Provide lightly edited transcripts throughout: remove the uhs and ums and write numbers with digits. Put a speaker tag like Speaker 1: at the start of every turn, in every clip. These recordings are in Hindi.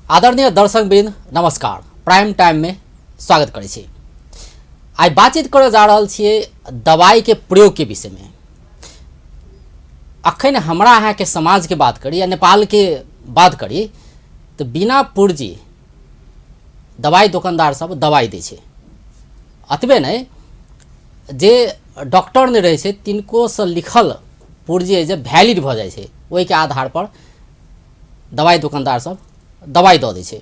Speaker 1: आदरणीय दर्शकवृन्द नमस्कार। प्राइम टाइम में स्वागत करै छी। आज बातचीत कर जा रहल छियै दवाई के प्रयोग के विषय में। अखन हमरा अहाँ के समाज के बात करी या नेपाल के बात करी तो बिना पूर्जी दवाई दुकानदार सब दवाई दै छै। अतबे नहीं जे डॉक्टर ने रहे छै तिनको से लिखल पूर्जी जे वैलिड भ जाय छै ओहि के आधार पर दवाई दुकानदार सब दवाई दऽ दै छै।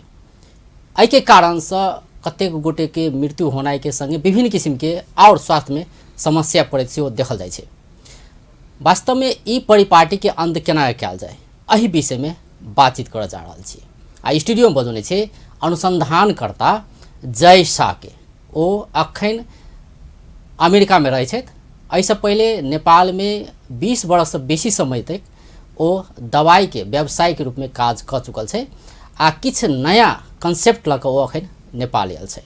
Speaker 1: एहि के कारण से कतेक गोटे के मृत्यु होनाइ के संगे विभिन्न किस्म के और स्वास्थ्य में समस्या पड़ैत छै ओ देखल जाय छै। वास्तव में ई परिपाटी के अंत केना कयल जाय एहि विषय में बातचीत कर जा रहल छी। आ स्टूडियो में बजौने छै अनुसंधानकर्ता जय शाह के। ओ अखन अमेरिका में रहै छथि। एहिसँ पहले नेपाल में 20 वर्ष से बेसी समय तक ओ दवाई के व्यवसाय के रूप में काज कर चुकल छै आ किछ नया कंसेप्ट लऽ कऽ ओ अखन नेपाल आयल छै।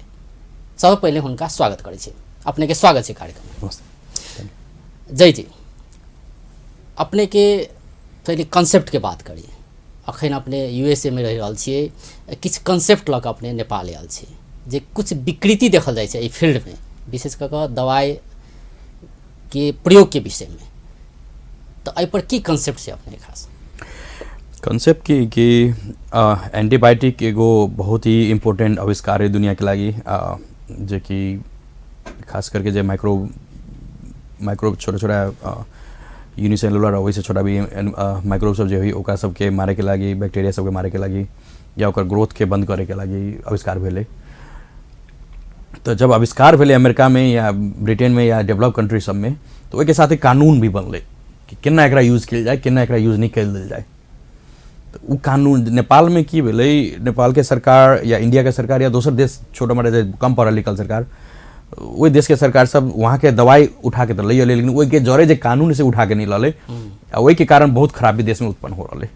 Speaker 1: सबसे पहले हुनका स्वागत करै छी। अपने के स्वागत छै कार्यक्रम में। जय जी, अपने के पहले कंसेप्ट के बात करी। अखन अपने यूएसए में रह रहल छियै, किछ कंसेप्ट लऽ कऽ अपने नेपाल आयल छी जे कुछ विकृति देखल जाइ छै एहि फील्ड में, विशेष कऽ कऽ दवाई के प्रयोग के विषय में। तो एहि पर की कंसेप्ट छै अपने खास?
Speaker 2: कंसेप्ट कि एंटीबायोटिक एगो बहुत ही इम्पोर्टेंट आविष्कार है दुनिया के लागी, जे कि खास करके जे माइक्रोब छोटा यूनिसेलुलर वैसे छोटा भी माइक्रोब सब जो है ओकरा सबके मारे के लागी, बैक्टीरिया सबके मारे के लागी या ओकर ग्रोथ के बंद करे के लागी आविष्कार भेले। तो जब आविष्कार भेले अमेरिका में या ब्रिटेन में या डेवलप कंट्री सब में, तो ओहिके साथ एक कानून भी बनले कि केना एकरा यूज कयल जाए, केना एकरा यूज नहीं कयल देल जाए। तो उ कानून नेपाल में की भेले, नेपाल के सरकार या इंडिया के सरकार या दोसर देश छोटा मोटा कम पढ़ल लिखल सरकार, वही देश के सरकार सब वहाँ के दवाई उठा के तो ले, लेकिन वही के जरे जे कानून से उठा के नहीं लले, वही के कारण बहुत खराबी देश में उत्पन्न हो रहा।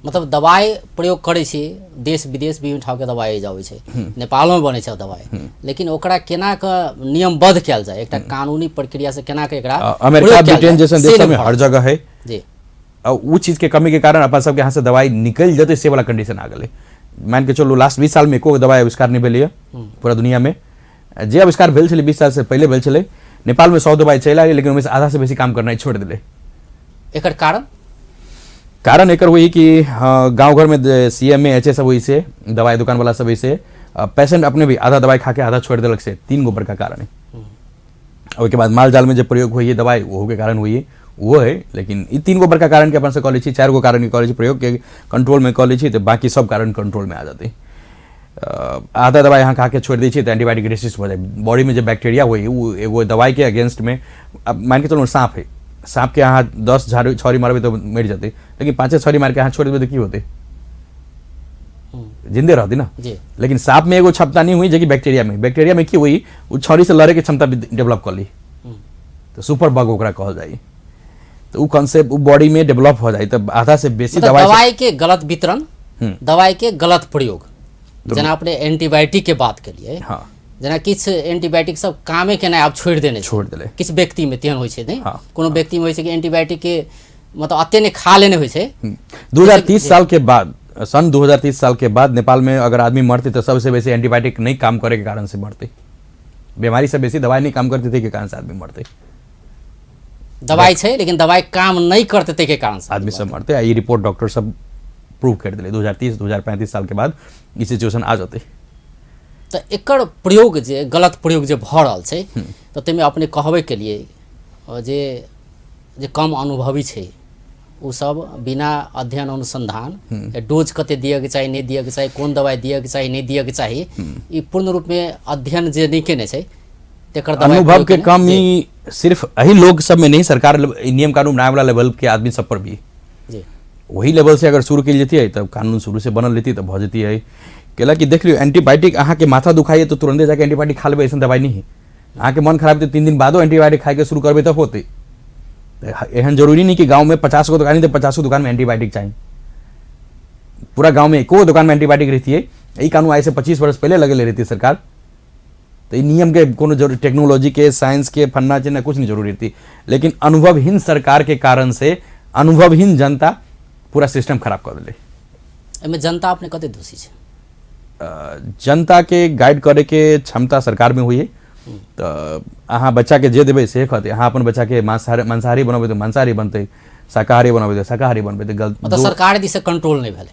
Speaker 1: मतलब दवाई प्रयोग करे छी, देश विदेश विभिन्न ठाव के दवाई जावे छै, नेपाल में बने छै दवाई, लेकिन ओकरा केना के नियमबद्ध कयल जाए, एकटा कानूनी प्रक्रिया से केना के एकरा
Speaker 2: अमेरिका ब्रिटेन जैसे देश में हर जगह है
Speaker 1: जी।
Speaker 2: वो चीज के कमी के कारण अपन सबके यहाँ से दवाई निकल जाते से वाला कंडीशन आ गए। मान के चलो लास्ट 20 साल में एको दवाई आविष्कार नहीं भेल पूरा दुनिया में। जे आविष्कार भेल छलै 20 साल से पहले भेल छलै, नेपाल में 100 दवाई चल आई, लेकिन उनमें से आधा से बेसी काम करना छोड़ दिले।
Speaker 1: एकर कारण
Speaker 2: एकर वही कि गांव घर में सीएमए एचए सब वही से दवाई दुकान वाला सब वही से पेशेंट अपने भी आधा दवाई खा के आधा छोड़ दिलक से 3 गो बड़का कारण है। और उसके बाद माल जाल में जो प्रयोग हुई है दवाई वो के कारण हुई है वो है, लेकिन ये 3 गो बड़का कारण के अपन से कॉलेज 4 गो कारण के कॉलेज प्रयोग के कंट्रोल में कॉलेज तो बाकी सब कारण कंट्रोल में आ जाते। आधा दवाई यहाँ खा के छोड़ दी तो एंटीबायोटिक रेसिस्ट हो जाए। बॉडी में जो बैक्टीरिया हुई वो एगो दवाई के अगेंस्ट में, अब मान के चलो सांप है, सांप के यहाँ 10 छौरी मारबे तो मर जाते, लेकिन 5 छौरी मार के यहाँ छोड़ देते तो की होते, जिंदे रहती ना। लेकिन सांप में एगो क्षमता नहीं हुई, जबकि बैक्टीरिया में की हुई वो छौरी से लड़े के क्षमता डेवलप कर ली, तो सुपर बग ओकरा कहल जाए। तो वो कॉन्सेप्ट वो बॉडी में डेवलप हो जाए, तब आधा से बेसी
Speaker 1: मतलब दवाई के गलत वितरण, दवाई के गलत प्रयोग, जना अपने एंटीबायोटिक के बात के लिए, हाँ। जना किछ एंटीबायोटिक सब कामे के ना आप छोड़ देले किछ व्यक्ति में तेहन होय छै नहीं, हाँ। कोनो व्यक्ति में होय छै कि एंटीबायोटिक के मतलब अते ने खा लेने होय छै।
Speaker 2: 2030 साल के बाद, सन 2030 साल के बाद नेपाल में अगर आदमी मरते तो सबसे बेसी एंटीबायोटिक नहीं काम करे के कारण से मरते। बीमारी से बेसी दवाई नहीं काम करते थे के कारण से आदमी मरते।
Speaker 1: दवाई छै लेकिन दवाई काम नहीं करते थे के कारण से
Speaker 2: आदमी सब मरते। ये रिपोर्ट डॉक्टर सब प्रूव कर दिले 2030-2035 साल के बाद ई सिचुएशन आ जाते।
Speaker 1: तो एकर प्रयोग जे गलत प्रयोग जे भ रहल छै, तो तेमे अपने कहबे के लिए जे कम अनुभवी छै उ सब बिना अध्ययन अनुसंधान डोज कते दिए के चाहिए नहीं दिए के चाहिए, कोन दवाई दिए के चाहिए नहीं दिए के चाहिए, ई पूर्ण रूप में अध्ययन जे नहीं केने छै,
Speaker 2: अनुभव के कमी सिर्फ यही लोग सब में नहीं, सरकार नियम कानून बनाए वाला लेवल के आदमी सब पर भी वही लेवल से अगर शुरू की जाती है तब कानून शुरू से बनल रहती तब हो जाती है। केला कि देख लियो एंटीबायोटिक अहाँ के माथा दुखाई तो तुरंत जाके एंटीबायोटिक खा लेबे, ऐसा दवाई नहीं है। अहाँ के मन खराब तो 3 दिन बादो एंटीबायोटिक खाए के शुरू करबे तब होते। एहन जरूरी नहीं कि गांव में 50 गो दुकान है तो 50 दुकान में एंटीबायोटिक चाहिए। पूरा गांव में एको दुकान में एंटीबायोटिक रहती है। यही कानून आज से 25 वर्ष पहले लगे ले रहती है सरकार। तो ये नियम के कोनो जरूरी टेक्नोलॉजी के साइंस के फन्ना चिन्ह कुछ नहीं जरूरी थी, लेकिन अनुभवहीन सरकार के कारण से अनुभवहीन जनता पूरा सिस्टम खराब कर दिले।
Speaker 1: एहिमे जनता अपने कते दोषी छै?
Speaker 2: जनता के गाइड करे के क्षमता सरकार में हुई है। तो अहाँ बच्चा के जे देबै से खते, अहाँ अपन बच्चा के मांसाहारी बनबै तो मांसाहारी बनते, शाकाहारी बनबै तो शाकाहारी बनबै। तो
Speaker 1: मतलब सरकार दिस कंट्रोल नहीं भेलै।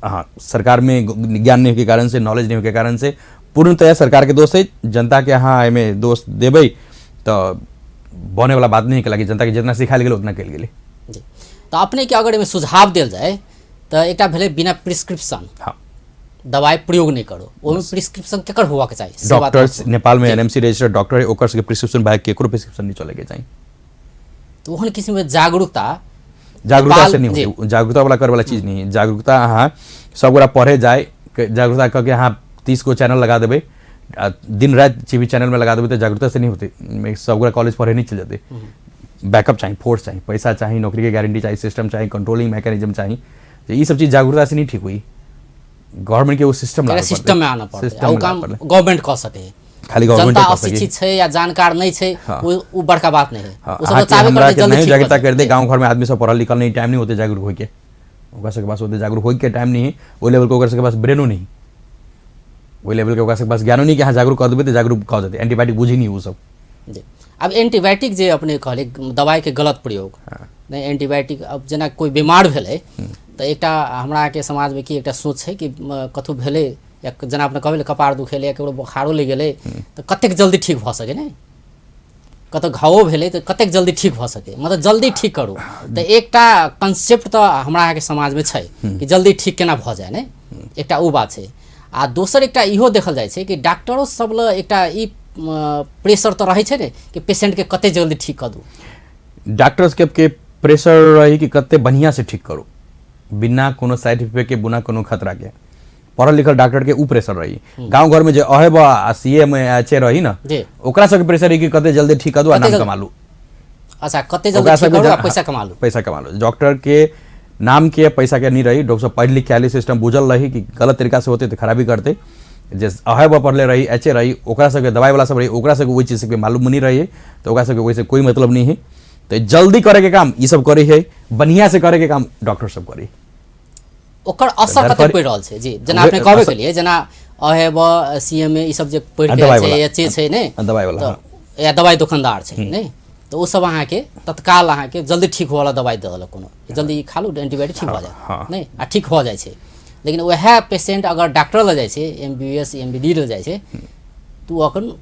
Speaker 2: हाँ, सरकार में ज्ञान नहीं के कारण से, नॉलेज नहीं के कारण से पूर्णतया सरकार के दोष है। जनता के अहाँ एमे दोष देबै तो बने वाला बात नहीं कि जनता के जितना सिखायल गेल उतना कल गेलै।
Speaker 1: जी, तो अपने के अगर एमे सुझाव देल जाए तो एकटा भेलै बिना प्रिस्क्रिप्शन
Speaker 2: हाँ
Speaker 1: दवाई प्रयोग नहीं करो, ओहिमे प्रिस्क्रिप्शन केकर हुआ के चाहिए?
Speaker 2: डॉक्टर्स नेपाल में एनएमसी रजिस्टर्ड डॉक्टर है, ओकर के प्रिस्क्रिप्शन बाय केकरो प्रिस्क्रिप्शन नहीं चले के चाहिए।
Speaker 1: तो ओहन किस्म के जागरूकता
Speaker 2: से नहीं होती, जागरूकता वाला कर वाला चीज नहीं है। जागरूकता अहाँ सब गोरा पढ़े जाए, जागरूकता करके अहाँ 30 को चैनल लगा देवे, दिन रात टीवी चैनल में लगा देवे, तो जागरूकता से नहीं होती। सब गोरा कॉलेज पढ़े नहीं चल जाते। बैकअप चाहिए, फोर्स चाहिए, पैसा चाहिए, नौकरी की गारंटी चाहिए, सिस्टम चाहिए, कंट्रोलिंग मैकेनिज्म चाहिए। ये सब चीज जागरूकता से नहीं ठीक हुई। गवर्नमेंट के वो सिस्टम
Speaker 1: में आना पड़ता है, काम गवर्नमेंट कर सके।
Speaker 2: खाली गवर्नमेंट
Speaker 1: जनता अशिक्षित है या जानकार नहीं है, वो बड़का बात नहीं है। वो सब चाहबे
Speaker 2: करते जल्दी जागरूकता कर दे। गांव घर में आदमी सब पढ़ल लिखल नहीं, टाइम नहीं होते जागरूक होके, ओकरा सबके पास होते जागरूक होके टाइम नहीं है। वो लेवल के ओकरा सबके पास ब्रेनो नहीं, वो लेवल के ओकरा सबके पास ज्ञानो नहीं कि हाँ जागरूक कर देबे तो जागरूक कह देते। एंटीबायोटिक बुझी नहीं वो सब।
Speaker 1: जी, अब एंटीबायोटिक जे अपने कहले दवाई के गलत प्रयोग नहीं, एंटीबायोटिक अब जना कोई बीमार भेलै तो एकटा हमरा के समाज में कि एकटा सोच है कि कथु भेलै या जना अपने कहबै कपार दुखेलै या ककरो बोखारो लग गेलै तो कतेक जल्दी ठीक भऽ सके नहीं, कतौ घावो भेलै तो कतेक जल्दी ठीक भऽ सके, मतलब जल्दी ठीक करू। तो एकटा कंसेप्ट तो हमरा के समाज में छै कि जल्दी ठीक केना भऽ जाए नहीं, एकटा ओ बात छै। आ दोसर एकटा इहो देखल जाइ छै कि डॉक्टरो सब ल एकटा ई प्रेशर तो रहे छै ने कि पेशेंट के कते जल्दी ठीक कर दू।
Speaker 2: डॉक्टर्स के प्रेशर रही कि कते बढ़िया से ठीक करू, बिना कोनो साइड इफेक्ट के, बिना कोनो खतरा के। पढ़ल लिखल डॉक्टर के ऊ प्रेशर रही। गांव घर में जो अहे बा सीए में अच्छे रही ना, ओकरा सब के प्रेशर रही कि कते जल्दी ठीक कर दू आ नाम कमा लू।
Speaker 1: अच्छा, कते जल्दी ठीक करू आ पैसा कमा लू,
Speaker 2: पैसा कमा लू। डॉक्टर के नाम के पैसा के नहीं रही। डॉक्टर सब पढ़ लिख के आली, सिस्टम बुझल रही कि गलत तरीका से होते तो खराबी करते। जे अहे बा पढ़ले रही, अच्छे रही, ओकरा सब के दवाई वाला सब रही, ओकरा सब वही चीज के मालूम नहीं रही है, तो ओकरा सब के वैसे कोई मतलब नहीं है। तो जल्दी करे के काम ये सब करे है, बढ़िया से करे के काम डॉक्टर सब करे।
Speaker 1: ओकर असर कते पड़ रहल छै? जी, जना आपने कहबे के लिए जना अहे ब सीएमए ई सब जे पढ़ के छै या चे छै ने,
Speaker 2: दवाई वाला
Speaker 1: या दवाई दुकानदार छै ने, तो वो सब अहाँ के तत्काल अहाँ के जल्दी ठीक होला दवाई दे देलक, कोनो जल्दी खा लू एंटीबायोटिक ठीक भ जाए नहीं, आ ठीक हो जाए छै। लेकिन वह पेशेंट अगर डॉक्टर ल जाए छै, एमबीबीएस एमबीडी ल जाए छै, तो अपन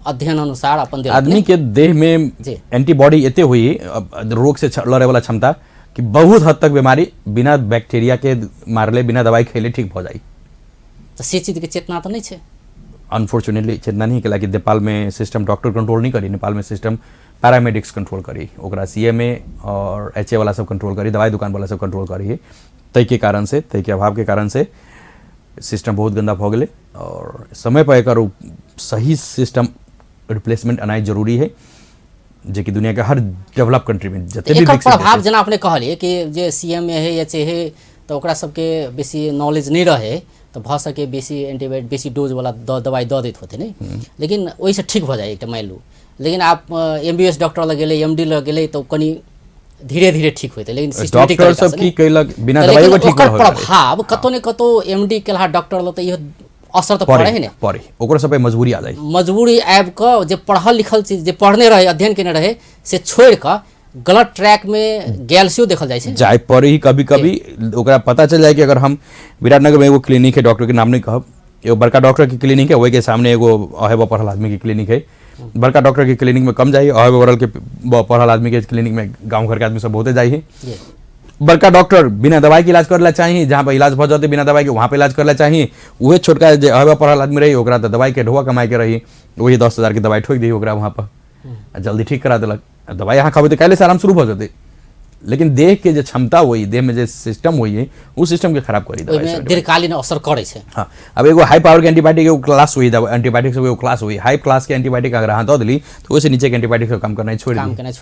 Speaker 1: अध्ययन अनुसार अपन
Speaker 2: आदमी के देह में एंटीबॉडी एते हुई रोग से लड़े वाला क्षमता कि बहुत हद तक बीमारी बिना बैक्टीरिया के मारले, बिना दवाई खेले ठीक हो जाए।
Speaker 1: तो से चीज के चेतना तो नहीं है,
Speaker 2: अनफॉर्चुनेटली चेतना नहीं के, नेपाल में सिस्टम डॉक्टर कंट्रोल नहीं करी, नेपाल में सिस्टम पैरामेडिक्स कंट्रोल करी, ओकरा सीएमए और एचए वाला सब कंट्रोल करी, दवाई दुकान वाला सब कंट्रोल करी है। तय के कारण से, तय के अभाव के कारण से सिस्टम बहुत गंदा हो गए और समय पर एक सही सिस्टम रिप्लेसमेंट आना जरूरी है, जे कि दुनिया के हर डेवलप कंट्री में जते भी
Speaker 1: प्रभाव जना अपने कहलिए कि जे सीएमए है या चे है तो ओकरा सबके बेसी नॉलेज नहीं रहे तो भ सके बेसी एंटीबायोटिक बेसी डोज वाला दवाई दे देते होते नहीं, लेकिन वही से ठीक हो जाए एक मान लू। लेकिन आप एमबीबीएस डॉक्टर लग गए, एमडी लग गए तो कनी धीरे धीरे ठीक होते, लेकिन सिस्टमेटिक
Speaker 2: डॉक्टर सब की कैलक बिना दवाई को ठीक
Speaker 1: हो प्रभाव कतो ने कतो एमडी केला डॉक्टर ल त यो असर तो पड़े है ने,
Speaker 2: पड़े ओकरा सब पे मजबूरी आ जाए।
Speaker 1: मजबूरी आब क जे पढ़ल लिखल चीज जे पढ़ने रहे, अध्ययन केने रहे से छोड़ क गलत ट्रैक में गैलसियो देखल जाए छै
Speaker 2: जाए पर ही कभी कभी ओकरा पता चल जाए कि अगर हम विराटनगर में एगो क्लिनिक है, डॉक्टर के नाम नहीं कहब, एगो बड़का डॉक्टर की क्लिनिक है, वही के सामने एगो अहेबा पढ़ल आदमी की क्लिनिक है। बड़का डॉक्टर की क्लिनिक में कम जाइए, अहेबा बड़ल के पढ़ल आदमी के क्लिनिक में गाँव घर के आदमी सब बहुते जाइए। बड़का डॉक्टर बिना दवाई के इलाज करला चाहिए, जहाँ पर इलाज भ जाते बिना दवाई के वहाँ पे इलाज करला चाहिए। वही छोटका जो अहेबा पढ़ल आदमी रही ओकरा तो दवाई के ढोआ कमाए के रही, वही 10,000 की दवाई ठोक दी ओकरा वहाँ पर, जल्दी ठीक करा दिलक। दवाई यहाँ खाबे तो कैले से आराम शुरू हो जाते, लेकिन देह के जो क्षमता हुई, देह में जो सिस्टम हुई है उस सिस्टम के खराब करी दवाई से
Speaker 1: दीर्घकालीन असर करे छै।
Speaker 2: हाँ, अब एगो हाई पावर के एंटीबायोटिक एगो क्लास हुई, एंटीबायोटिक से एगो क्लास हुई, हाई क्लास के एंटीबायोटिक अगर हाथ दे दिली तो उससे नीचे के एंटीबायोटिक से काम करना छोड़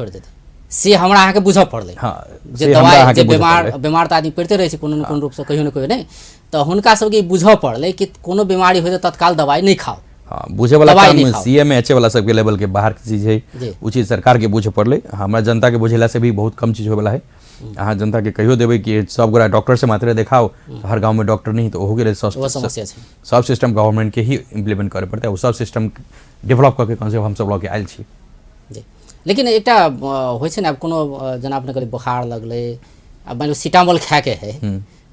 Speaker 1: देते से हमरा अहाँ के बुझ पड़ले।
Speaker 2: हाँ,
Speaker 1: जे दवाई जे बीमार त आदमी पड़ते रहे छै कोनो न कोनो रूप से कहियो न कहियो नहीं, तो हुनका सबके बुझ पड़ले कि कोनो बीमारी होय तो तत्काल दवाई नहीं खाओ।
Speaker 2: हाँ, बुझे वाला काम सीएम एचए वाला सबके लेवल के बाहर की चीज है, वो चीज सरकार के बुझे पड़ले, हमारा जनता के बुझेला से भी बहुत कम चीज होए वाला है। अहाँ जनता के कहियो देबै कि सब गोरा डॉक्टर से मात्र देखाओ, तो हर गांव में डॉक्टर नहीं, तो ओहो के लिए
Speaker 1: वो समस्या छै।
Speaker 2: सब सिस्टम गवर्नमेंट के ही इम्प्लीमेंट करे पड़ते, सब सिस्टम डेवलप करके कॉन्सेप्ट हम सब लऽ के आयल छी।
Speaker 1: जी, लेकिन एकटा होइ छै ने, आब कोनो जेना अपने कहलिए बोखार लगलै, अब मान लो सीटामोल खाके है,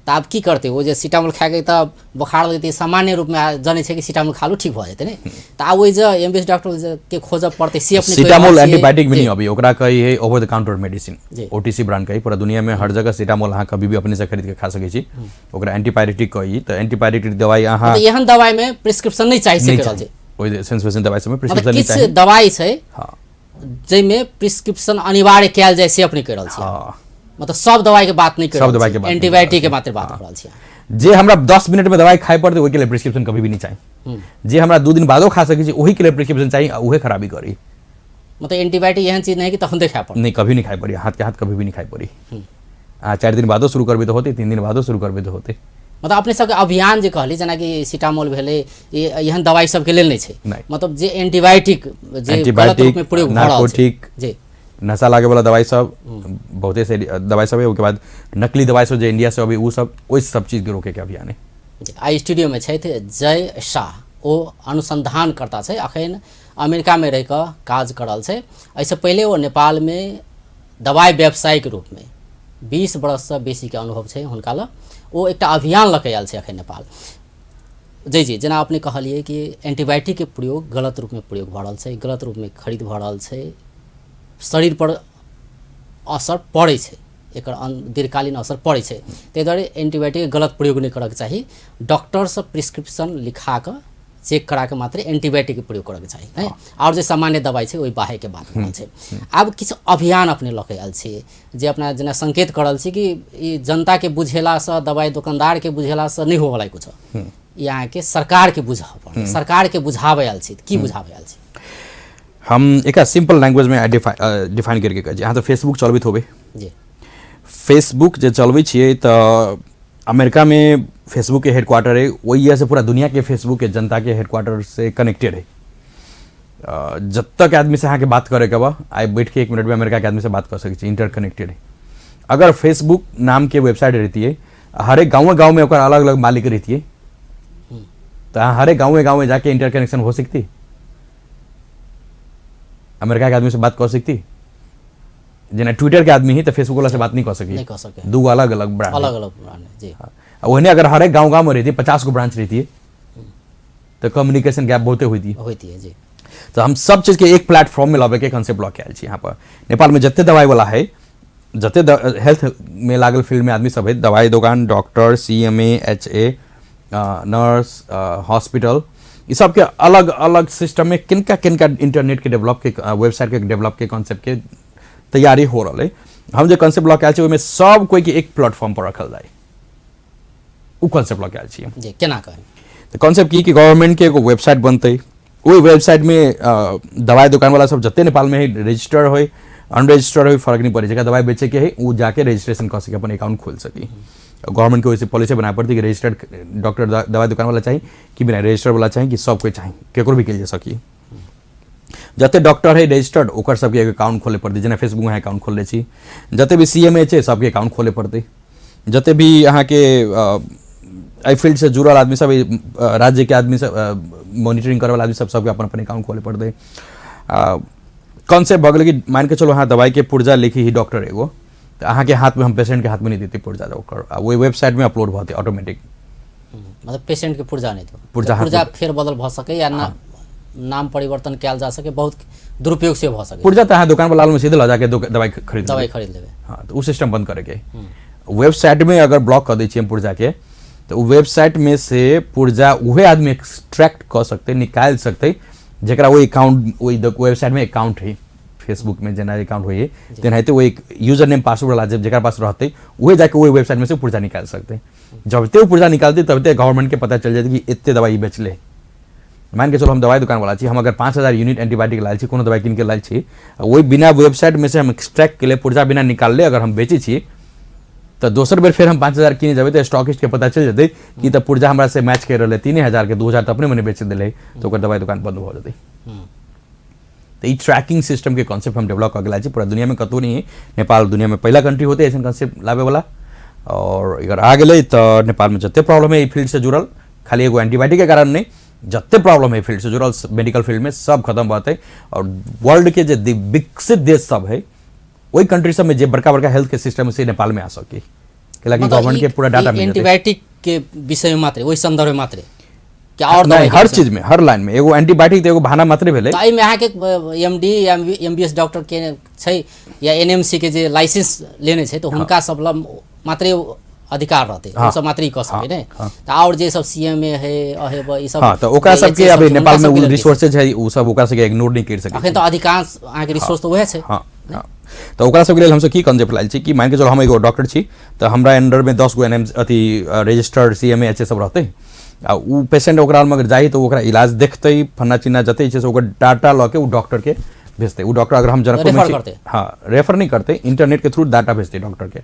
Speaker 1: तो आब की करते, वो जे सीटामोल खाके तब बोखार लगते सामान्य रूप में जाने छै कि सीटामोल खा लो ठीक भ जेतै ने, तो आब ओइ जे एमबीबीएस डॉक्टर के खोजब पड़ते से अपने
Speaker 2: सीटामोल एंटीबायोटिक भी नहीं अभी, ओकरा कही है over the counter medicine, OTC brand कही, पूरा दुनिया में हर जगह सीटामोल अहाँ कभी भी अपने से खरीद के खा सकै छी, ओकरा एंटीबायोटिक कही। तो एंटीबायोटिक दवाई अहाँ
Speaker 1: एहन दवाई में प्रिस्क्रिप्शन नहीं चाहिए से करल छै,
Speaker 2: ओइ सेंसेशन दवाई सब में प्रिस्क्रिप्शन नहीं
Speaker 1: चाहिए।
Speaker 2: चाहिए,
Speaker 1: किछ दवाई छै
Speaker 2: हां
Speaker 1: जैमे प्रिस्क्रिप्शन अनिवार्य कैल जाय से अपने करल छै।
Speaker 2: हां,
Speaker 1: मतलब सब दवाई के बात नहीं कर,
Speaker 2: सब दवाई के बात,
Speaker 1: एंटीबायोटिक के मात्र बात कर रहल छी।
Speaker 2: जे हमरा 10 मिनट में दवाई खाए पड़ते ओहि के लिए प्रिस्क्रिप्शन कभी भी नहीं चाहिए, जे हमरा 2 दिन बादो खा सकै छी ओही के लिए प्रिस्क्रिप्शन चाहिए, उहे खराबी करी।
Speaker 1: मतलब एंटीबायोटिक एहन चीज नहीं कि तखन खाए पड़े,
Speaker 2: नहीं कभी नहीं खाए पड़ी, हाथ के हाथ कभी भी नहीं खाए पड़ी। 4 दिन बादो शुरू करबे तो होते, 3 दिन बादो शुरू करबे तो होते।
Speaker 1: मतलब अपने सबके अभियान जे कहली जेना कि सीटामोल भेलै, एहन दवाई सबके लेल नहीं छै, मतलब जे एंटीबायोटिक जे गलत रूप में प्रयोग भ रहल छै, जी
Speaker 2: नशा लागे वाला दवाई सब बहुते से दवाई सब है, उसके बाद नकली दवाई सब जो इंडिया से अभी वो सब ओइ सब चीज के रोके के अभियान है।
Speaker 1: आई स्टूडियो में छै जय शाह, ओ अनुसंधान करता छै, अखन अमेरिका में रह कऽ काज कर रहल छै। ऐसे पहले वो नेपाल में दवाई व्यवसायिक रूप में 20 बरस से बेसी के अनुभव छै हुनका लग, वो एकटा अभियान लऽ के आयल छै अखन नेपाल। जी जी, जेना अपने कहलिए कि एंटीबायोटिक के प्रयोग गलत रूप में प्रयोग भ रहल छै, गलत रूप में खरीद भ रहल छै, शरीर पर असर पड़े छै, एकर दीर्घकालीन असर पड़े छै, ताहि दुआरे एंटीबायोटिक के गलत प्रयोग नहीं करके चाहिए, डॉक्टर से प्रिस्क्रिप्शन लिखा के चेक करा के मात्र एंटीबायोटिक के प्रयोग करके चाहिए है, और जो सामान्य दवाई छै ओहि बाहे के बात बनल छै। आब किछु अभियान अपने लऽ के आयल छी जे अपना जेना संकेत करल छी कि ई जनता के बुझेला से, दवाई दुकानदार के बुझेला से नहीं होवला कुछ, यहाँ के सरकार के बुझाव पड़े, सरकार के बुझावे आयल छी, की बुझावे आयल छी?
Speaker 2: हम एक सिंपल लैंग्वेज में डिफाइन करके कहे, यहाँ तो फेसबुक चलबित होबे
Speaker 1: जी,
Speaker 2: फेसबुक जे चलबै छियै तो अमेरिका में फेसबुक के हेडक्वार्टर है, वही से पूरा दुनिया के फेसबुक के जनता के हेडक्वार्टर से कनेक्टेड है। जब तक आदमी से अहाँ के बात करे के बा, आई बैठ के 1 मिनट में अमेरिका के आदमी से बात कर सकै छी, इंटरकनेक्टेड है। अगर फेसबुक नाम के वेबसाइट रहती है, हर एक गाँव में ओकर अलग अलग मालिक रहती है, तो हर एक गाँव में जाके इंटरकनेक्शन हो सकती, अमेरिका के आदमी से बात कर सकती। जेना ट्विटर के आदमी ही तो फेसबुक वाला से बात नहीं कर सके, दो अलग अलग ब्रांड
Speaker 1: जी।
Speaker 2: वही अगर हर एक गाँव में रहती है, 50 को ब्रांच रहती है, तो कम्युनिकेशन गैप बहुते होती
Speaker 1: है जी।
Speaker 2: तो हम सब चीज के एक प्लेटफॉर्म में लावे के कंसेप्ट लऽ के आयल छी। यहाँ पर नेपाल में जते दवाई वाला है, जते हेल्थ में लागल फील्ड में आदमी सब है, दवाई दुकान, doctor, CMA, HA, nurse, hospital, ये सब के अलग अलग सिस्टम में किनका इंटरनेट के डेवलप के, वेबसाइट के डेवलप के कॉन्सेप्ट के तैयारी हो रहा है। हम जो कंसेप्ट लऽ के आयल छी ओहिमे सब कोई के एक प्लेटफॉर्म पर रखल जाए, वो कंसेप्ट लऽ के आयल छी
Speaker 1: जी। केना कहे
Speaker 2: तो कंसेप्ट की कि गवर्नमेंट के एगो वेबसाइट बनते, वही वेबसाइट में दवाई दुकान वाला सब जते नेपाल में है, रजिस्टर हो अनरजिस्टर्ड हो फर्क नहीं पड़े, जगह दवाई बेचे के है वो जाके रजिस्ट्रेशन कर सके, अपन अकाउंट खोल सकी। गवर्नमेंट को वैसे पॉलिसी बनाए पड़ती कि रजिस्टर्ड डॉक्टर दवाई दुकान वाला चाहिए कि बिना रजिस्टर्ड वाला चाहिए कि सब कोई चाहिए, केकरो भी कल जा सकी। जते डॉक्टर है रजिस्टर्ड ओकर सबके अकाउंट खोले पड़ती, जेना फेसबुक में अकाउंट खोल छी, जते भी CMA है सबके अकाउंट खोले पड़ते, जते भी यहाँ के आई फील्ड से जुड़ल आदमी सब, राज्य के आदमी सब, मॉनिटरिंग करे वाला आदमी सब, सबके अपन अपन अकाउंट खोले पड़ते। कॉन्सेप्ट भगल कि मान के चलो हाँ दवाई के पुर्जा लिखी ही डॉक्टर एगो, तो अहाँ के हाथ में, हम पेशेंट के हाथ में नहीं देती पुर्जा, वो वेबसाइट में अपलोड होते ऑटोमेटिक,
Speaker 1: मतलब पेशेंट के पुर्जा नहीं तो पुर्जा फेर बदल भ सके या नाम परिवर्तन कैल जा सके, बहुत दुरुपयोग से भ सके।
Speaker 2: पुर्जा तो अहाँ दुकान वाला में सीधे ला जाके दवाई खरीद
Speaker 1: लेबे।
Speaker 2: हाँ, तो वो सिस्टम बंद करे के वेबसाइट में अगर ब्लॉक कर दी हम पुर्जा के, तो वेबसाइट में से पुर्जा वही आदमी एक्सट्रैक्ट कर सकते, निकाल सकते, जरा वो अकाउंट वही वेबसाइट में अकाउंट है, फेसबुक में जना अकाउंट हुई तेनाते वो एक यूजर नेम पासवर्ड वाला जब जरा पास रहते वही जाके वही वेबसाइट में से पुर्जा निकाल सकते। जब ते वो पुर्जा निकालते तब ते गवर्नमेंट के पता चल जाते कि इतने दवाई बेच ले। मान के चलो हम दवाई दुकान वाला छी, हम अगर 5000 यूनिट एंटीबायोटिक लाल छी, कोनो दवाई किन के लाल छी, वही बिना वेबसाइट में से हम एक्सट्रैक्ट के लिए पुर्जा बिना निकाल ले अगर हम बेची छी, तो दोसर बेर फिर हम 5000 किने जब तो स्टॉकिस्ट के पता चल जाते कि तब पुर्जा हमरा से मैच कर रहे 3000 के 2000 तो अपने मने बेच दिले, तो दवाई दुकान बंद हो जाती। तो ई ट्रैकिंग सिस्टम के कॉन्सेप्ट हम डेवलप कर पूरा दुनिया में कतौ नहीं है। नेपाल दुनिया में पहला कंट्री होते ऐसा कॉन्सेप्ट लावे वाला, और अगर आ गए तो नेपाल में जितने प्रॉब्लम है फील्ड से जुड़ल, खाली एगो एंटीबायोटिक के कारण नहीं, जितने प्रॉब्लम है फील्ड से जुड़ल मेडिकल फील्ड में सब खत्म बात है। और वर्ल्ड के जो विकसित देश सब है वही कंट्री सब में जो बड़का बड़का हेल्थ के सिस्टम से नेपाल में आ सके, गवर्नमेंट के पूरा डाटा
Speaker 1: एंटीबायोटिक के विषय में मात्र वही संदर्भ में मात्र क्या और
Speaker 2: नहीं, हर चीज में हर लाइन में एगो एंटीबायोटिक तो एगो बहाना मात्र भेले।
Speaker 1: तो में अहाँ के एमडी या एमबीएस डॉक्टर के छै या एनएमसी के जे लाइसेंस लेने छै तो हुनका सब ल मात्र अधिकार रहते, वो सब मात्र ही कह सके ने। तो और जे सब सीएमए है अहेब ई सब,
Speaker 2: हां तो ओकरा सब के अभी नेपाल में उ रिसोर्सेज है उ सब ओकरा से इग्नोर नहीं कर सके।
Speaker 1: अखन तो अधिकांश अहाँ के रिसोर्स तो वहे छै।
Speaker 2: हां तो ओकरा सब के लेल हम सब की कंसेप्ट लाइल छी कि मान के चलो हम एगो डॉक्टर छी तो हमरा अंडर में 10 गो एनएम अथी रजिस्टर्ड सीएमए एचए सब रहते, आ उ पेशेंट ओकरा में अगर जाई तो ओकरा इलाज देखते फन्ना चिन्ना जते छै से ओकर डाटा ल के उ डॉक्टर के भेजते। उ डॉक्टर अगर हम जनकपुर में हां रेफर नहीं करते, इंटरनेट के थ्रू डाटा भेजते डॉक्टर के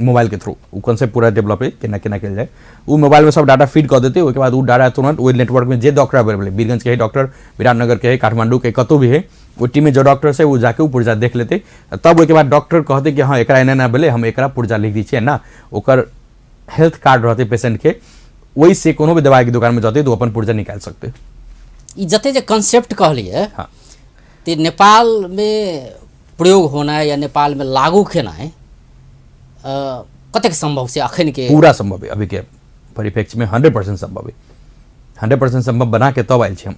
Speaker 2: मोबाइल के थ्रू। उ कॉन्सेप्ट पूरा डेवलप है केना केना कैल जाए, उ मोबाइल में सब डाटा फीड कर देते, उसके बाद उ डाटा तुरंत वो नेटवर्क में जे डॉक्टर अवेलेबल है, बीरगंज के है डॉक्टर, विराटनगर के है, काठमांडू के कतौ भी है, वो टीम में जो डॉक्टर है वो जाके पुर्जा देख लेते। तब उसके बाद डॉक्टर कहते कि हाँ एकरा एना भेले, हम एकरा पुर्जा लिख दी छियै ना, ओकर हेल्थ कार्ड रहते पेशेंट के, वही से कोनो भी दवाई की दुकान में जाते तो अपन पुर्जा निकाल सकते।
Speaker 1: ई जते जे कांसेप्ट कहलिए हाँ ते नेपाल में प्रयोग होना या नेपाल में लागू केना है कतेक संभव से अखन के?
Speaker 2: पूरा संभव है, अभी के परिप्रेक्ष्य में 100% संभव है, 100% संभव बना के तब आयल छी हम।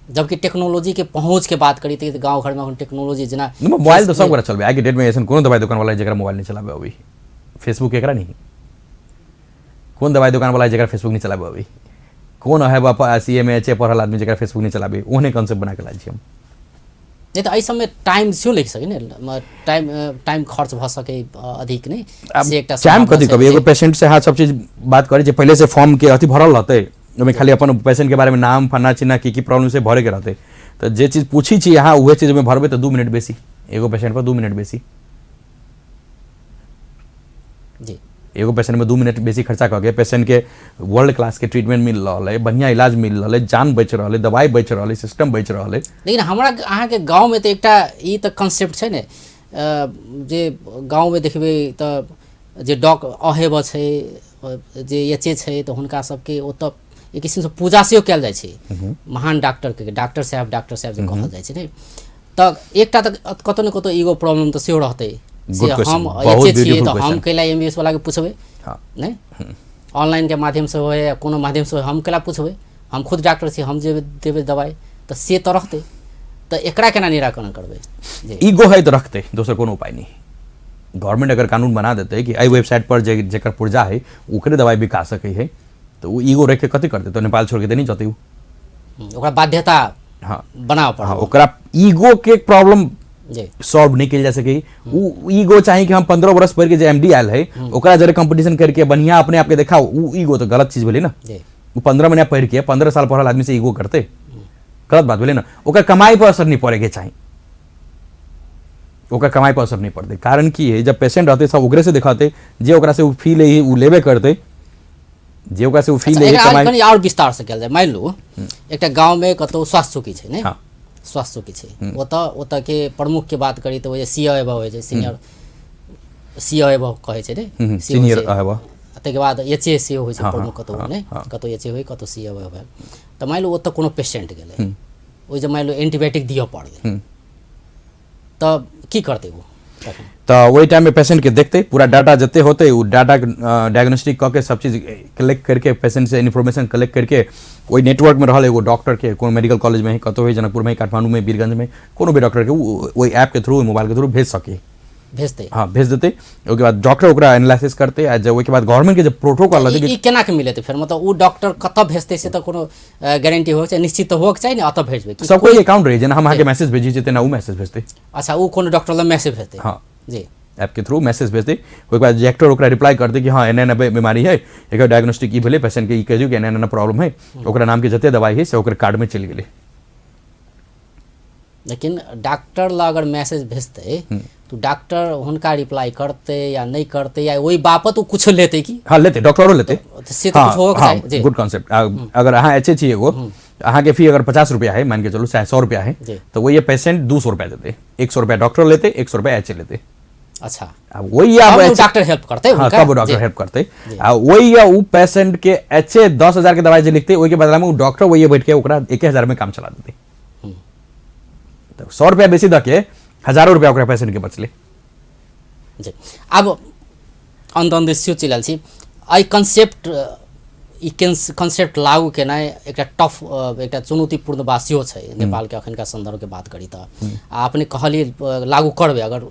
Speaker 1: जबकि टेक्नोलॉजी के पहुंच के बात करी तो गांव घर में टेक्नोलॉजी जना
Speaker 2: मोबाइल तो सब चलबे आज के डेट में, ऐसा कोनो दवाई दुकान वाला जगह मोबाइल नहीं चलाबे अभी, फेसबुक एकरा नहीं, कौन दवाई दुकान वाला जगह फेसबुक नहीं चलाबे अभी, कौन है बापा सीएमए एचए पढ़ल आदमी जगह फेसबुक नहीं चलाबे, ओहने कॉन्सेप्ट बना के लाइल छी हम।
Speaker 1: नहीं तो ऐसा में टाइम से लिख सके ने, टाइम खर्च भ सके अधिक नहीं से एकटा
Speaker 2: टाइम कथि कभी एगो पेशेंट से हां सब चीज बात करे जे पहले से फॉर्म के अथि भरल रहते, ओमे खाली अपन पेशेंट के बारे में नाम फन्ना चिन्ना की प्रॉब्लम से भरे के रहते, तो जे चीज पूछी छी यहाँ उहे चीज में भरबे तो 2 मिनट बेसी, एगो पेशेंट पर 2 मिनट बेसी
Speaker 1: जी,
Speaker 2: एगो पेशेंट में 2 मिनट बेसी खर्चा करके पेशेंट के वर्ल्ड क्लास के ट्रीटमेंट मिल रहा है, बढ़िया इलाज मिल रहा है, जान बच रहा है, दवाई बच रहा है, सिस्टम बच रहा है।
Speaker 1: लेकिन हमरा अहाँ के गांव में तो एकटा ई तो कांसेप्ट छै ने, जे गांव में देखबे तो जे डॉक अहेब छै जे एचए छै तो हुनका सबके ओतऽ एक किस्म से पूजा सेहो कयल जाइ छै, महान डॉक्टर के डॉक्टर साहब जे कहल जाइ छै ने, तो एकटा तो कतौ न कतौ ईगो प्रॉब्लम तो सेहो रहतै से हम एचए छियै तो हम कैला एमबीएस वाला के पूछबे नहीं, ऑनलाइन के माध्यम से हो या कोनो माध्यम से हम कैला पूछबे, हम खुद डॉक्टर छी हम जे देबे दवाई तो से तो रहते, तो एकरा केना निराकरण करबे?
Speaker 2: ईगो है तो रखते, दोसर कोनो उपाय नहीं। गवर्नमेंट अगर कानून बना देते कि आई वेबसाइट पर जेकर पुर्जा है ओकरे दवाई बिका सके है तो वो ईगो रख के कथि करते, तो नेपाल छोड़ के नहीं जाते,
Speaker 1: ओकरा बाध्यता हाँ बनाव पड़ा,
Speaker 2: ओकरा ईगो के प्रॉब्लम सॉल्व नहीं किया जा सके। वो ईगो चाहिए कि हम 15 वर्ष पहले के जो एमडी आयल है ओकरा जरे कंपटीशन करके बढ़िया अपने आप के दिखाओ, वो ईगो तो गलत चीज भेले ना। वो 15 महीना पढ़ के 15 साल पढ़ल आदमी से ईगो करते गलत बात भेले ना। ओकर कमाई पर असर नहीं पड़े के चाहिए, ओकर कमाई पर असर नहीं पड़ते। कारण की है जब पेशेंट रहते सब ओकरे से दिखाते, जे ओकरा से फी ले उ लेबे करते, जे ओकरा से फी ले
Speaker 1: कमाई और विस्तार से कयल जाय। मान लो एकटा गांव में कतौ स्वास्थ्य चौकी छै ने, स्वास्थ्य चौकी छै, ओतऽ के प्रमुख के बात करी तो सीओ होइ छै, सीनियर सीओ कहै छै ने,
Speaker 2: सीनियर आबा
Speaker 1: तै के बाद एचए सीओ होइ छै प्रमुख कतौ ने, कतौ एचए होइ कतौ सीओ होइ। तो मान लो ओतऽ कोनो पेशेंट गेलै, ओइ जे मान लो एंटीबायोटिक दिअ पड़लै, तब की करते वो?
Speaker 2: तो वही टाइम में पेशेंट के देखते पूरा डाटा जते होते वो डाटा डायग्नोस्टिक करके सब चीज कलेक्ट करके पेशेंट से इन्फॉर्मेशन कलेक्ट करके वही नेटवर्क में रहल एगो डॉक्टर के कोनो मेडिकल कॉलेज में कतो है, जनकपुर में, काठमांडू में, बीरगंज में, कोनो भी डॉक्टर के वही ऐप के थ्रू मोबाइल के थ्रू भेज सके,
Speaker 1: भेजते
Speaker 2: हाँ भेज देते। उसके बाद डॉक्टर ओकरा एनालिसिस करते, उसके बाद गवर्नमेंट के जो प्रोटोकॉल रहते
Speaker 1: ई केना के मिले फिर मतलब वो डॉक्टर कतऽ भेजते से तो कोनो गारंटी हो चाहिए, निश्चित हो चाहिए ना, अतऽ भेजबे
Speaker 2: सब कोई अकाउंट रहे जेना हम आके मैसेज भेजी जेते ना वो मैसेज भेजते।
Speaker 1: अच्छा वो कोनो डॉक्टर ला मैसेज भेजते?
Speaker 2: हाँ
Speaker 1: जी
Speaker 2: ऐप के थ्रू मैसेज भेजते। उसके बाद डॉक्टर ओकरा रिप्लाई करते कि हाँ एना बीमारी है, एक डायग्नोस्टिक ई भेले, पेशेंट के ई कहियो कि एना प्रॉब्लम है, ओकरा नाम के जते दवाई है से ओकर कार्ड में चल गेले।
Speaker 1: लेकिन डॉक्टर ला अगर मैसेज भेजते तो डॉक्टर हुनका रिप्लाई करते या नहीं करते या वही बापत वो कुछ लेते कि?
Speaker 2: हाँ लेते, डॉक्टरों लेते
Speaker 1: से तो कुछ होगा चाहिए।
Speaker 2: Good concept. अगर हाँ एचए चाहिए वो अहाँ के फी अगर 50 रुपया है, मान के चलो चाहे 100 रुपया है, तो वो ये पेशेंट 200 रुपया देते, 100 रुपया डॉक्टर लेते, 100 रुपया एच लेते।
Speaker 1: अच्छा,
Speaker 2: अब वही आप
Speaker 1: डॉक्टर हेल्प करते,
Speaker 2: हाँ तब डॉक्टर हेल्प करते, वही वो पेशेंट के एच 10,000 के दवाई जो लिखते, वही के बदला में वो डॉक्टर वही बैठ के 1,000 में काम चला देते। तो 100 रुपया बेसी दे के हजारों रुपया पेशेंट के बचले।
Speaker 1: जी, अब अंत सोचि रहल छी आई कंसेप्ट लागू केनाइ एकटा टफ एकटा चुनौतीपूर्ण बात छै नेपाल के अखन का संदर्भ के बात करी त आपने कहलिए लागू करबे, अगर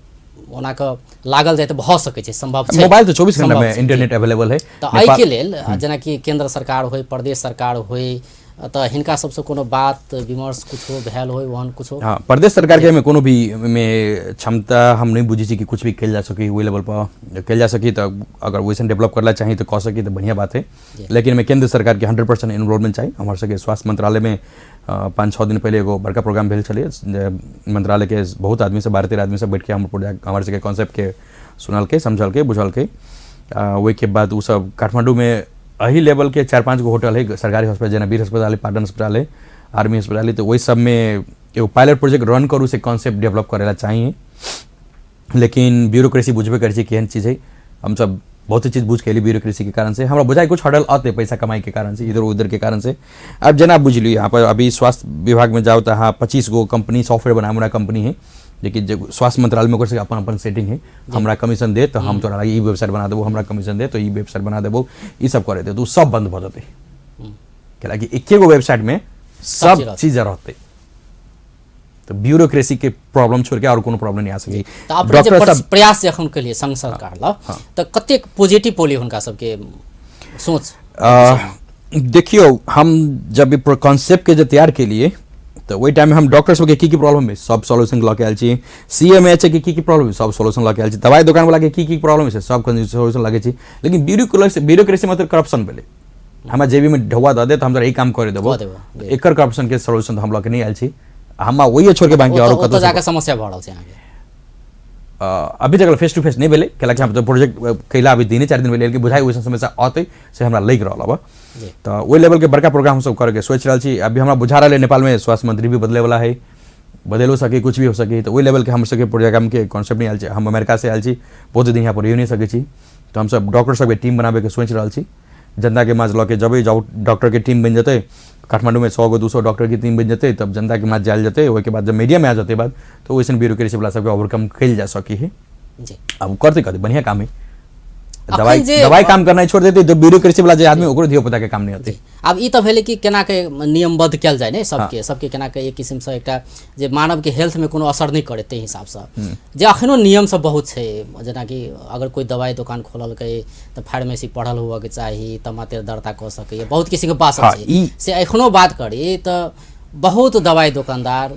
Speaker 1: ओना के लागल जाए तो भ सकै छै, संभव छै।
Speaker 2: मोबाइल तो 24 घंटा में इंटरनेट अवेलेबल है।
Speaker 1: तो आई के लेल जेना कि केंद्र सरकार होय, प्रदेश सरकार होय, तो हिनका सबसे कोनो बात विमर्श कुछ भेल होय, वहन कुछ।
Speaker 2: हाँ, प्रदेश सरकार के में कोनो भी में क्षमता हम नहीं बुझी कि कुछ भी कल जा सके, वही लेवल पर कल जा सकी, तो अगर वैसे डेवलप करना चाहिए तो कह सकी तो बढ़िया बात है। लेकिन में केंद्र सरकार के 100% इन्वॉल्वमेंट चाहिए। हमारे सके स्वास्थ्य मंत्रालय में 5-6 दिन पहले एगो बड़का प्रोग्राम भेल चलिए, मंत्रालय के बहुत आदमी से 12-13 आदमी से बैठ के हमारे सके कॉन्सेप्ट के सुनल के, समझल के, बुझल के। वही के बाद वो सब काठमांडू में अही लेवल के 4-5 गो होटल है सरकारी अस्पताल, जेना वीर अस्पताल है, पाटन अस्पताल है, आर्मी अस्पताल है, तो वही सब में एगो पायलट प्रोजेक्ट रन करू से कॉन्सेप्ट डेवलप करेला चाहिए। लेकिन ब्यूरोक्रेसी बुझबे कर केहन चीज़ है, हम सब बहुत ही चीज़ बुझ के ब्यूरोक्रेसी के कारण से हमरा बुझाई कुछ हडल आते पैसा कमाई के कारण से, इधर उधर के कारण से। अब जना बुझ ली यहाँ पर अभी स्वास्थ्य विभाग में जाओ तो हाँ 25 गो कंपनी सॉफ्टवेयर बनाना कंपनी है, लेकिन जो स्वास्थ्य मंत्रालय में अपन अपन सेटिंग है, हमरा कमीशन दे तो हम तोरा लगे ई वेबसाइट बना देबो, हमरा कमीशन दे तो ई वेबसाइट बना देबो, ई सब करे दे तो सब बंद भ जते। क्या कि एक गो वेबसाइट में सब चीज रहते, तो ब्यूरोक्रेसी के प्रॉब्लम छोड़ के और कोनो प्रॉब्लम नहीं आ सके।
Speaker 1: डॉक्टर सब प्रयास जखन के लिए संघ सरकार ला तो कतेक पॉजिटिव पोली हुनका सबके सोच।
Speaker 2: देखियो हम जब कॉन्सेप्ट के जो तैयार के लिए तो वही टाइम में हम डॉक्टर सबके की प्रॉब्लम है सब सॉल्यूशन लऽ के आयल छी, CMH के की प्रॉब्लम है सब सॉल्यूशन लऽ के आयल छी, दवाई दुकान वाला के की प्रॉब्लम है सब सॉल्यूशन लगे छी। लेकिन ब्यूरोक्रेसी मतलब करप्शन भेले, हमरा जेबी में ढौआ दे तो हम यही काम करे देबो, एकर करप्शन के सॉल्यूशन हम लऽ के नहीं आयल छी। हम वही छोड़ के बाकी और
Speaker 1: कतौ जाके समस्या भ रहल छै अहाँ के।
Speaker 2: अभी तक फेस टू फेस नहीं भेले, कैलाकि हम तो प्रोजेक्ट कैला अभी 3-4 दिन भेले, बुझाई वैसे समस्या आते से हमरा लग रहल अब, तो वही लेवल के बड़का प्रोग्राम हम सब करके सोच रहा छी। अभी हमरा बुझा रहा है नेपाल में स्वास्थ्य मंत्री भी बदले वाला है, बदल हो सके, कुछ भी हो सके, तो वही लेवल के हम सबके प्रोग्राम के कॉन्सेप्ट नहीं आयल छी। हम अमेरिका से आयल छी, बहुत दिन यहाँ पर रह नहीं सके छी, तो हम सब डॉक्टर सबके टीम बनाबे के सोच रहा छी। जनता के माज लऽ के जब जाओ डॉक्टर के टीम बन जाते, काठमांडू में 100 गो 200 डॉक्टर की टीम बन जाते, तब जनता के माज जायल जाते, वही के बाद जब मीडिया में आ जाते बाद तो वैसे ब्यूरोक्रेसी वाला सबके ओवरकम कल जा सकी है। अब करते बढ़िया काम है, दवाई काम करना छोड़ देते तो ब्यूरोक्रेसी वाला जे आदमी ओकरो धियो पुता के काम नहीं होते।
Speaker 1: अब ई तो भेले कि केना के नियमबद्ध कयल जाय ने सबके केना के एक किस्म से एकटा जे मानव के हेल्थ में कोनो असर नहीं करे, ते हिसाब से जे अखनो नियम सब बहुत छै, जेना कि अगर कोई दवाई दुकान खोलल के तो फार्मेसी पढ़ल हुआ के चाहिए, तमातेर दर्ता क सके, बहुत किसी के पास छै से एखनो बात करी तो बहुत दवाई दुकानदार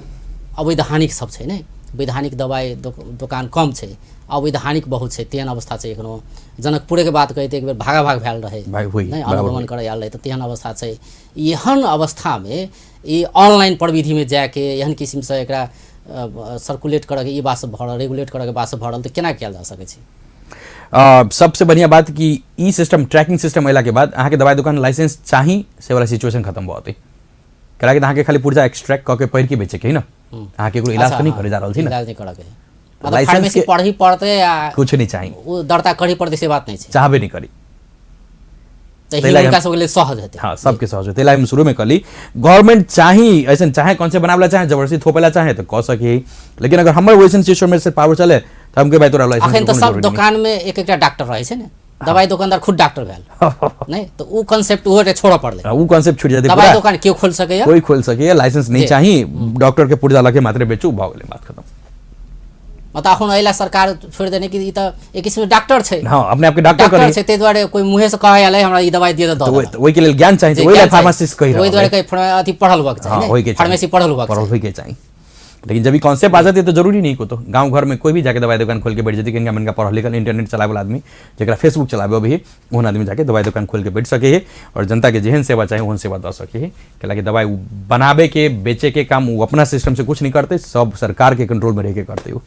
Speaker 1: अवैधानिक सब छै ने, वैधानिक दवाई दुकान कम छै, अवैधानिक बहुत छै, तेहन अवस्था छै एखनो। जनकपुरे के बात कही तो एक बेर भागा भाग भेल रहे नहीं, अनुगमन करे आयल रहे, तो तेहन अवस्था छै। एहन अवस्था में ये ऑनलाइन प्रविधि में जाके एहन किस्म से एकरा सर्कुलेट करे के ई बात सब भरल, रेगुलेट करे के बात सब भरल, तो केना कयल जा सकै छै।
Speaker 2: सबसे बढ़िया बात कि ई सिस्टम ट्रैकिंग सिस्टम अयला के बाद अहाँ के दवाई दुकान लाइसेंस चाही से वाला सिचुएशन खत्म भ जेतै। करा के अहाँ के खाली पुर्जा एक्सट्रैक्ट क के पढ़ के बेचे के है ना, अहाँ के कोई इलाज तो नहीं करे जा रहल छी ना,
Speaker 1: इलाज नहीं करे के मतलब फार्मेसी पढ़ी पड़ते या
Speaker 2: कुछ नहीं चाहिए,
Speaker 1: वो दर्ता करी पड़ते से बात नहीं है,
Speaker 2: चाहबे नहीं करी
Speaker 1: तो हिनका सब के लिए सहज हेतै।
Speaker 2: हाँ, सबके सहज हेतै। हम शुरू में कली गवर्नमेंट चाही ऐसा चाहे कौन से बनावला चाहे जबरदस्ती थोपेला चाहे तो कह सके, लेकिन अगर हमर वैसन सिचुएशन में से पावर चले तो हमके भाई तोरा लाइसेंस
Speaker 1: अखन तो सब दुकान में एक डॉक्टर रहे छै ने, दवाई दुकानदार खुद डॉक्टर भेल नहीं, तो वो कांसेप्ट वो छोड़ पड़ले,
Speaker 2: वो कांसेप्ट छूट जाते।
Speaker 1: दवाई दुकान क्यों खोल सके,
Speaker 2: कोई खोल सके, लाइसेंस नहीं चाहिए, डॉक्टर के पुर्जा लगे मात्र बेचू, भ गेलै बात खत्म।
Speaker 1: मतलब अखन अइला सरकार छोड़ देने की ई त एक किस्म डॉक्टर छै।
Speaker 2: हां, अपने आप के डॉक्टर करे
Speaker 1: छै, ते द्वारे कोई मुंह से कहे आले हमरा ई दवाई दे दो,
Speaker 2: तो ओई के लेल ज्ञान चाहिए, ओई फार्मासिस्ट कहि रहल,
Speaker 1: ओई द्वारे कहीं अथी पढ़ल हुआ के चाहिए, फार्मेसी पढ़ल हुआ
Speaker 2: के चाहिए। लेकिन जब भी कॉन्सेप्ट आ जाते तो जरूरी नहीं को, तो गांव घर में कोई भी जाके दवाई दुकान खोल के बैठ जाती, किनका मनका पढ़ल लिखल इंटरनेट चलावे वाला आदमी जरा फेसबुक चलावे भी ओहन आदमी जाके दवाई दुकान खोल के बैठ सके है और जनता के जेहन सेवा चाहिए ओहन सेवा दे सके है। कि दवाई बनावे के बेचे के काम वो अपना सिस्टम से कुछ नहीं करते, सब सरकार के कंट्रोल में रह के करते हो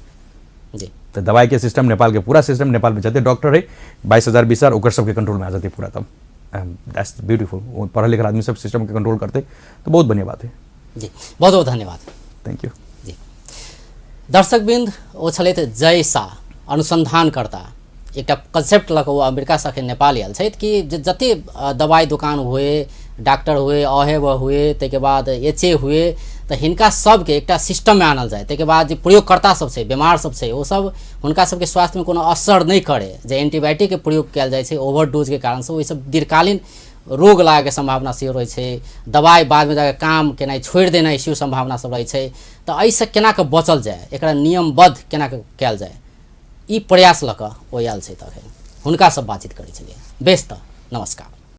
Speaker 2: जी। तो दवाई के सिस्टम नेपाल के पूरा सिस्टम नेपाल में चलते, डॉक्टर है 22,000 20,000 ओकर सबके कंट्रोल में आ जाते पूरा, तब दैट्स ब्यूटीफुल। पढ़ा लिखा आदमी सब सिस्टम के कंट्रोल करते तो बहुत बढ़िया बात है
Speaker 1: जी। बहुत बहुत धन्यवाद।
Speaker 2: थैंक यू
Speaker 1: जी। दर्शकबिंद ओ छलैथ जय शाह, अनुसंधानकर्ता। एक कंसेप्ट लग वो अमेरिका से नेपाल आयल छथि कि जते दवाई दुकान हुए, डॉक्टर हुए, अहेब हुए, ताहिके बाद एच ए हुए, तो हिनका सबके एक सिस्टम में आनल जाए। ताहिके बाद जो प्रयोगकर्ता सब छै, बीमार सब छै, वो सब हुनका सबके स्वास्थ्य में कोनो असर नहीं करे। जे एंटीबायोटिक के प्रयोग कयल जाइ छै ओवरडोज के कारण से, ओहि सब दीर्घकालीन रोग लागे के संभावना सेहो रहै छै। दवाई बाद में जाके काम केनाइ छोड़ि देनाइ सेहो संभावना सब रहै छै। तो एहिसँ केना के बचल जाए, एकरा नियमबद्ध केना के कयल जाए, ई प्रयास लऽ कऽ ओ आयल छै। तखन हुनका सब बातचीत करै छलियै। बेस तऽ नमस्कार।